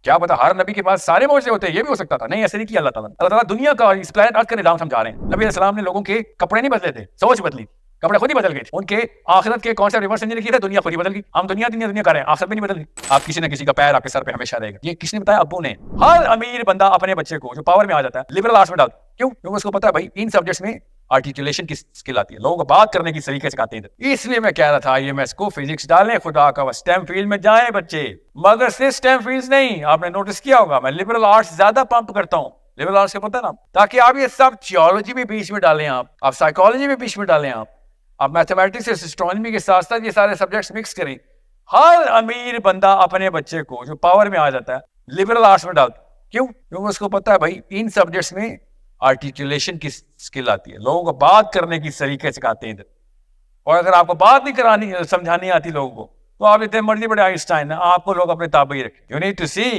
क्या पता हर नबी के पास सारे मौजूद होते हैं, ये भी हो सकता था। नहीं, ऐसे नहीं किया अल्लाह ताला। अल्लाह ताला दुनिया का, इस प्लेनेट अर्थ का निजाम समझा रहे हैं। नबी अलैहिस्सलाम ने लोगों के कपड़े नहीं बदले थे, सोच बदली, कपड़े खुद ही बदल गए थे। उनके आखिरत के कॉन्सेप्ट रिवर्स इंजीनियर किए थे, दुनिया खुद ही बदल गई। हम दुनिया दुनिया दुनिया कर रहे हैं, आखिरत भी नहीं बदल गई। आप किसी न किसी का पैर आपके सर पे हमेशा रहेगा। ये किसने बताया? अब्बू ने। हर अमीर बंदा अपने बच्चे को जो पावर में आ जाता है लिबरल आर्ट्स में डालता है। क्यों? क्योंकि उसको पता है भाई इन सब्जेक्ट्स में आर्टिकुलेशन की स्किल आती है, लोगों को बात करने की तरीके सिखाते हैं। इसलिए मैं कह रहा था IMS को फिजिक्स डालें, खुदा का स्टेम फील्ड में जाएं बच्चे, मगर सिर्फ स्टेम फील्ड नहीं। आपने नोटिस किया होगा मैं लिबरल आर्ट्स ज्यादा पंप करता हूँ। लिबरल आर्ट्स का पता है ना, ताकि आप ये सब थियोलॉजी भी बीच में डालें, आप साइकोलॉजी भी बीच में डालें, आप मैथमेटिक्स और एस्ट्रोनॉमी के साथ साथ ये सारे सब्जेक्ट्स मिक्स करें। हर अमीर बंदा अपने बच्चे को जो पावर में आ जाता है लिबरल आर्ट्स में डालता है। क्यों? क्योंकि उसको पता है भाई इन सब्जेक्ट्स में आर्टिकुलेशन की स्किल आती है, लोगों को बात करने की तरीके सिखाते हैं। और अगर आपको बात नहीं करानी, समझानी आती लोगों को, तो आप इतने मर्जी बड़े आइंस्टाइन है, आपको लोग अपने ताबे रखें। यू नीड टू सी,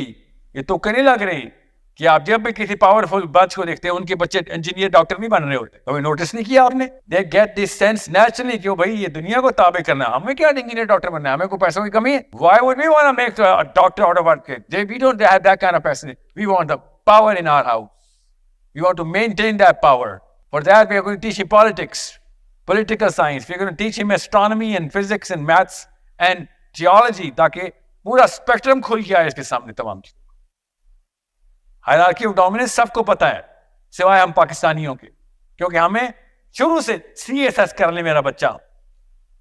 ये तो नहीं लग रही कि आप जब भी किसी पावरफुल बच्चे को देखते हैं उनके बच्चे इंजीनियर डॉक्टर नहीं बन रहे होते। कभी नोटिस नहीं किया आपने? They get this sense naturally, क्यों भाई ये दुनिया को ताबे करना, हमें क्या इंजीनियर डॉक्टर बनना है, हमें कोई पैसों की कमी है? Why would we want to make a doctor out of our kid? We don't have that kind of passion, we want the power in our house, we want to maintain that power. For that we are going to teach him politics, political science, we are going to teach him astronomy and physics and maths and geology, ताकि पूरा spectrum खुल के आए इसके सामने तमाम चीज़। Hierarchy of dominance सबको पता है सिवाय हम पाकिस्तानियों के, क्योंकि हमें शुरू से CSS कर ले मेरा बच्चा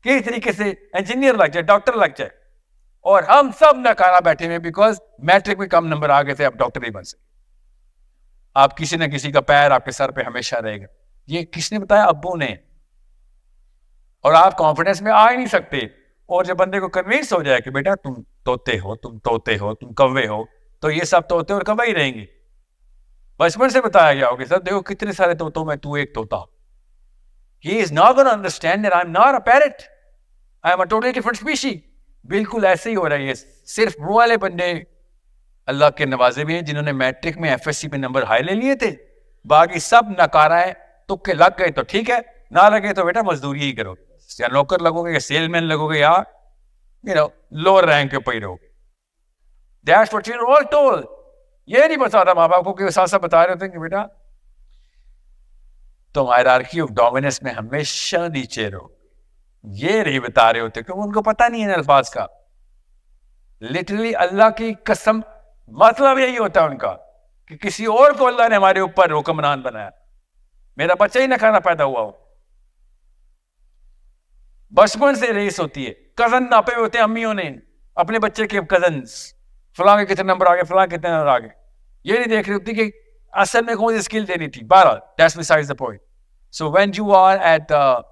किस तरीके से इंजीनियर लग जाए, डॉक्टर लग जाए, और हम सब नकारा बैठे हुए बिकॉज मैट्रिक में कम नंबर आ गए थे, अब डॉक्टर नहीं बन सकते। आप किसी न किसी का पैर आपके सर पे हमेशा रहेगा। ये किसने बताया? अब्बू ने। और आप कॉन्फिडेंस में आ ही नहीं सकते। और जब बंदे को कन्विंस हो जाए कि बेटा तुम तोते हो, तुम तोते हो, तुम कौवे हो, तो ये सब तोते और कौवे ही रहेंगे। बचपन से बताया गया होगा, सर देखो कितने सारे तोतों में तू एक तोता। He is not going to understand that I'm not a parrot, I am a totally different species। बिल्कुल ऐसे ही हो रहा है। सिर्फ वो वाले बंदे अल्लाह के नवाजे भी हैं जिन्होंने मैट्रिक में FSC में नंबर हाई ले लिए थे, बाकी सब नकारा है। तुक्के लग गए तो ठीक है, ना लगे तो बेटा मजदूरी ही करो, या नौकर लगोगे या सेलमैन लगोगे या लोअर रैंक के ऊपर ही रहोगे। That's what you're all told। ये नहीं बता रहा माँ बाप को कि साथ साथ बता रहे होते कि बेटा तुम हायरार्की ऑफ डोमिनेंस में हमेशा नीचे रहो। ये नहीं बता रहे होते क्योंकि उनको पता नहीं है अल्फाज का। लिटरली अल्लाह की कसम, मतलब यही होता है उनका कि किसी और को अल्लाह ने हमारे ऊपर हुक्मरान बनाया। मेरा बच्चा ही नखाना पैदा हुआ हो, बचपन से रेस होती है। कजन नापे होते हैं अम्मियों ने अपने बच्चे के, कजन फलां के कितने नंबर आ गए, फलां कितने नंबर आ गए, ये नहीं देख रही होती कि असल में कौन सी स्किल देनी थी। बहरहाल that's besides the point. So when you are at the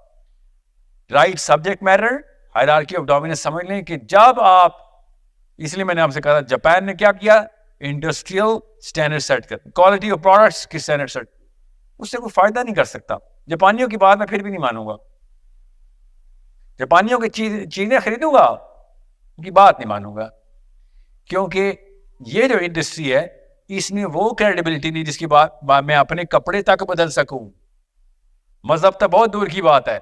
right subject matter, hierarchy of dominance समझ लें कि जब आप, इसलिए मैंने आपसे कहा जापान ने क्या किया, इंडस्ट्रियल स्टैंडर्ड सेट कर, क्वालिटी ऑफ प्रोडक्ट्स की स्टैंडर्ड सेट, उससे कोई फायदा नहीं कर सकता। जापानियों की बात मैं फिर भी नहीं मानूंगा, जापानियों की चीजें खरीदूंगा, उनकी बात नहीं मानूंगा, क्योंकि ये जो इंडस्ट्री है इसमें वो क्रेडिबिलिटी नहीं जिसकी बात मैं अपने कपड़े तक बदल सकूं। मजहब तो बहुत दूर की बात है,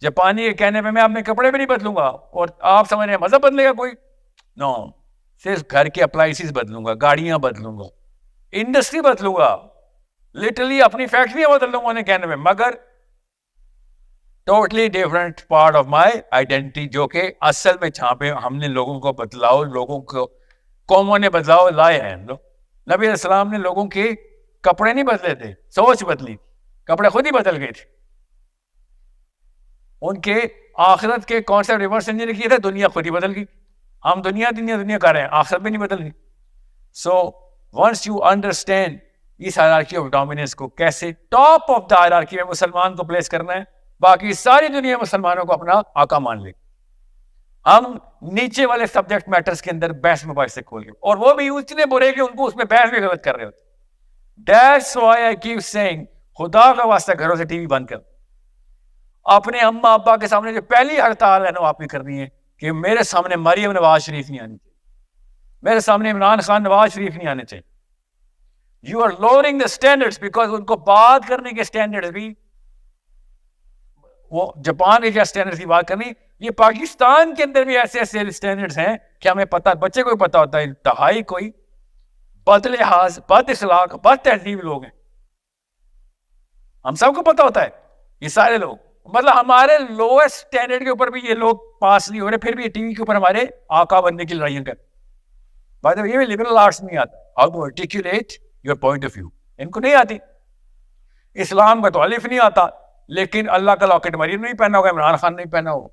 जापानी के कहने पे मैं अपने कपड़े भी नहीं बदलूंगा, और आप समझ रहे हैं मजहब बदलेगा कोई? नो, सिर्फ घर के अप्लाइंसेस बदलूंगा, गाड़ियां बदलूंगा, इंडस्ट्री बदलूंगा, लिटरली अपनी फैक्ट्री बदल लूंगा उन्हें कहने में, मगर totally different part of my identity, जो कि असल में छापे हमने लोगों को बदलाव, लोगों को कौमों ने बदलाव लाए हैं। नबी अलैहिस्सलाम ने लोगों के कपड़े नहीं बदले थे, सोच बदली, कपड़े खुद ही बदल गए थे। उनके आखिरत के कॉन्सेप्ट रिवर्स इंजीनियर किए थे, दुनिया खुद ही बदल गई। हम दुनिया दुनिया दुनिया कर रहे हैं, आखिरत भी नहीं बदल गई। सो वंस यू अंडरस्टैंड इस हायरार्की ऑफ डोमिनेंस को, कैसे टॉप ऑफ द हायरार्की में मुसलमान को प्लेस करना है, बाकी सारी दुनिया मुसलमानों को अपना आका मान ले। हम नीचे वाले सब्जेक्ट मैटर्स के अंदर बहस मुबाहिसे खोल, और वो भी इतने बुरे कि उनको उसमें बहस भी गलत कर रहे होते। That's why I keep saying, खुदा का वास्ता घरों से टीवी बंद कर, अपने अम्मा अब्बा के सामने जो पहली हड़ताल है ना आपने करनी है कि मेरे सामने मरियम नवाज शरीफ नहीं आनी चाहिए, मेरे सामने इमरान खान नवाज शरीफ नहीं आने चाहिए। You are lowering the standards, because उनको बात करने के स्टैंडर्ड्स भी वो जापान के क्या स्टैंडर्ड्स की बात करनी, ये पाकिस्तान के अंदर भी ऐसे ऐसे स्टैंडर्ड्स हैं कि हमें पता, बच्चे को भी पता होता है इंतहाई कोई बदलिहाज, बद इखलाक, बद तहजीब लोग हैं। हम सबको पता होता है ये सारे लोग, मतलब हमारे लोएस्ट स्टैंडर्ड के ऊपर भी ये लोग पास नहीं हो रहे, फिर भी टीवी के ऊपर हमारे आका बनने की लड़ाइयां कर। बाय द वे, ये भी लिबरल आर्ट्स नहीं आता, how to articulate your point of view, इनको नहीं आती। इस्लाम का तो अलिफ नहीं आता, लेकिन अल्लाह का लॉकेट मरीम नहीं पहना होगा, इमरान खान नहीं पहना होगा,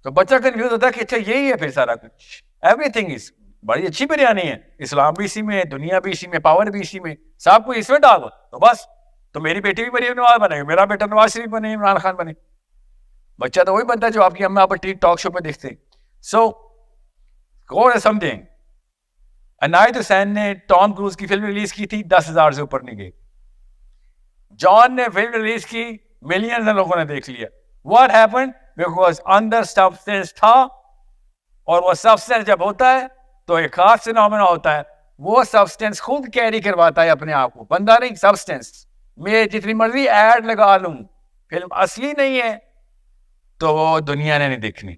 तो बच्चा कंफ्यूज होता है कि अच्छा यही है फिर सारा कुछ। एवरीथिंग इज, बड़ी अच्छी बिरयानी है, इस्लाम भी इसी में है, दुनिया भी इसी में, पावर भी इसी में, सब कुछ इसमें डालो तो बस, तो मेरी बेटी भी मरीम नवाज बने, मेरा बेटा नवाज शरीफ बने, इमरान खान बने। बच्चा तो वही बनता है जो आपकी अम्मा आप टी टॉक शो पे देखते हैं। सो God is something. Anayat Hussain ने टॉम क्रूज की फिल्म रिलीज की थी, 10,000 से ऊपर नहीं गई। जॉन ने फिल्म रिलीज की, मिलियंस लोगों ने देख लिया। What happened? बिकॉज अंदर सब्सटेंस था, और वो सब्सटेंस जब होता है तो एक खास फिनोमेना होता है, वो सब्सटेंस खुद कैरी करवाता है अपने आप को, बंदा नहीं, सब्सटेंस। मैं जितनी मर्जी ऐड लगा लूं, फिल्म असली नहीं है तो वो दुनिया ने नहीं देखनी।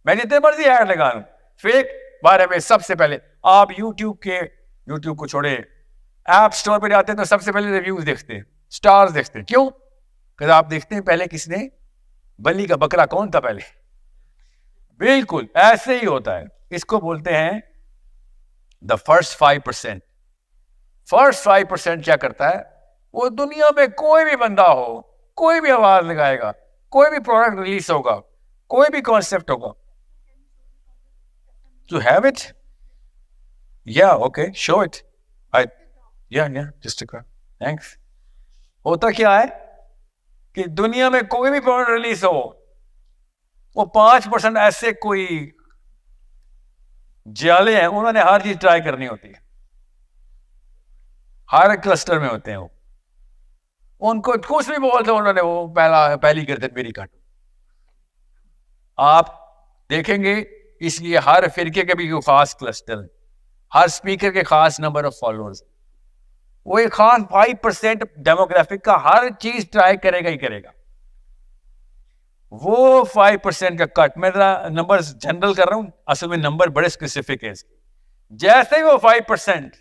मैं जितने मर्जी ऐड लगा लूं, फेक बारे में सबसे पहले आप यूट्यूब को छोड़े, ऐप स्टोर पे जाते हैं तो सबसे पहले रिव्यूज देखते हैं, स्टार्स देखते हैं। क्यों? क्योंकि आप देखते हैं पहले किसने, बलि का बकरा कौन था पहले। बिल्कुल ऐसे ही होता है, इसको बोलते हैं द फर्स्ट 5%। फर्स्ट 5% क्या करता है, वो दुनिया में कोई भी बंदा हो, कोई भी आवाज लगाएगा, कोई भी प्रोडक्ट रिलीज होगा, कोई भी कॉन्सेप्ट होगा, you have it, yeah, okay, show it, yeah, just a car, thanks। होता क्या है कि दुनिया में कोई भी प्रोडक्ट रिलीज हो, वो 5% ऐसे कोई जाले हैं, उन्होंने हर चीज ट्राई करनी होती है, हर क्लस्टर में होते हैं वो, उनको कुछ भी बोलते उन्होंने वो पहली करते मेरी काट। आप देखेंगे, इसलिए हर फिरके के भी खास क्लस्टर है, हर स्पीकर के खास नंबर ऑफ फॉलोअर्स, वो एक खास 5% डेमोग्राफिक का हर चीज ट्राई करेगा ही करेगा। वो 5% का कट, मैं नंबर जनरल कर रहा हूं, असल में नंबर बड़े स्पेसिफिक है। जैसे ही वो 5%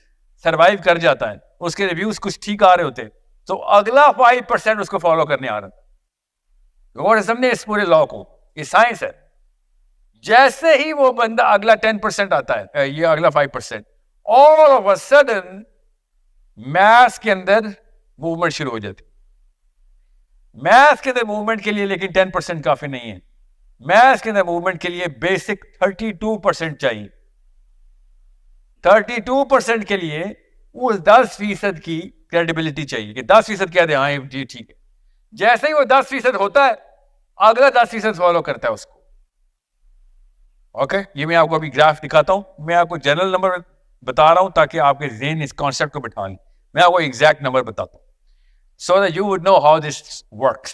सरवाइव कर जाता है, उसके रिव्यूज कुछ ठीक आ रहे होते, तो अगला 5% उसको फॉलो करने आ रहा था। और समझे इस पूरे लॉ को, ये साइंस है। जैसे ही वो बंदा अगला 10% आता है, ये अगला 5%, all of a sudden maths के अंदर मूवमेंट शुरू हो जाती। मैथ्स के अंदर मूवमेंट के लिए लेकिन 10% काफी नहीं है, मैथ्स के अंदर मूवमेंट के लिए बेसिक 32% चाहिए। 32% के लिए वो 10% की क्रेडिबिलिटी चाहिए कि 10% कह दे हाँ जी ठीक है। जैसे ही वो 10% होता है, अगला 10% फॉलो करता है उसको। ओके, ये मैं आपको अभी ग्राफ दिखाता हूं, मैं आपको जनरल नंबर बता रहा हूं ताकि आपके ज़हन इस कॉन्सेप्ट को बिठा लें। मैं आपको एग्जैक्ट नंबर बताता हूं so that you would know how this works.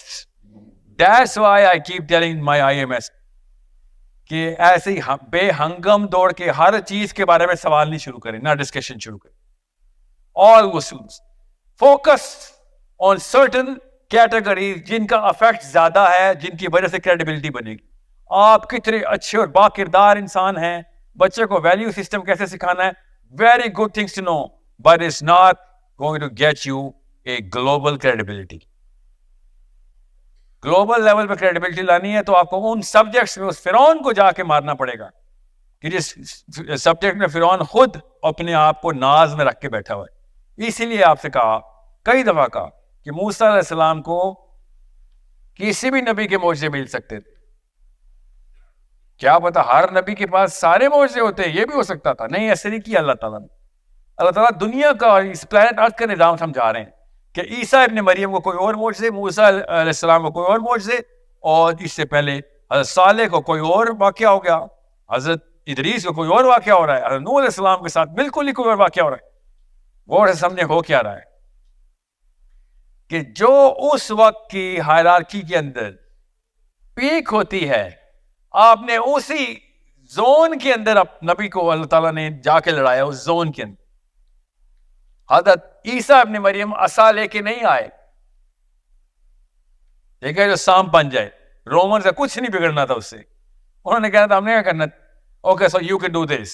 That's why I keep telling my IMS कि ऐसे ही बेहंगम दौड़ के हर चीज के बारे में सवाल नहीं शुरू करें, ना डिस्कशन शुरू करें। All usuls focus on certain categories जिनका अफेक्ट ज्यादा है, जिनकी वजह से क्रेडिबिलिटी बनेगी। आप कितने अच्छे और बाकिरदार इंसान हैं, बच्चे को वैल्यू सिस्टम कैसे सिखाना है, very good things to know, but it's not going to get you a global credibility. Global level पे क्रेडिबिलिटी लानी है तो आपको उन सब्जेक्ट्स में उस फिरौन को जाके मारना पड़ेगा कि जिस सब्जेक्ट में फिरौन खुद अपने आप को नाज में रख के बैठा हुआ है। इसीलिए आपसे कहा, कई दफा कहा कि मूसा अलैहिस्सलाम को किसी भी नबी के मौजज़े मिल सकते थे। क्या पता हर नबी के पास सारे मौजज़े होते हैं, ये भी हो सकता था। नहीं, ऐसे नहीं किया अल्लाह ताला ने। अल्लाह ताला दुनिया का, इस प्लेनेट अर्थ का निज़ाम समझा रहे हैं कि ईसा इब्न मरियम को कोई और मौजज़े, मूसा अलैहिस्सलाम को कोई और मौजज़े, और इससे पहले हज़रत सालेह को कोई और वाक़या हो गया, हज़रत इदरीस को कोई और वाक़या हो रहा है, हज़रत नूह अलैहिस्सलाम के साथ बिल्कुल ही कोई और वाक़या हो रहा है। गौर से समझे हो क्या रहा है कि जो उस वक्त की हायरार्की के अंदर पीक होती है, आपने उसी जोन के अंदर नबी को अल्लाह ताला ने जाके लड़ाया। उस जोन के अंदर हज़रत ईसा इब्न मरियम असा लेके नहीं आए, ठीक है, जो सांप बन जाए। रोमन से कुछ नहीं बिगड़ना था उससे। उन्होंने कहा था हमने क्या करना, okay so you can do this,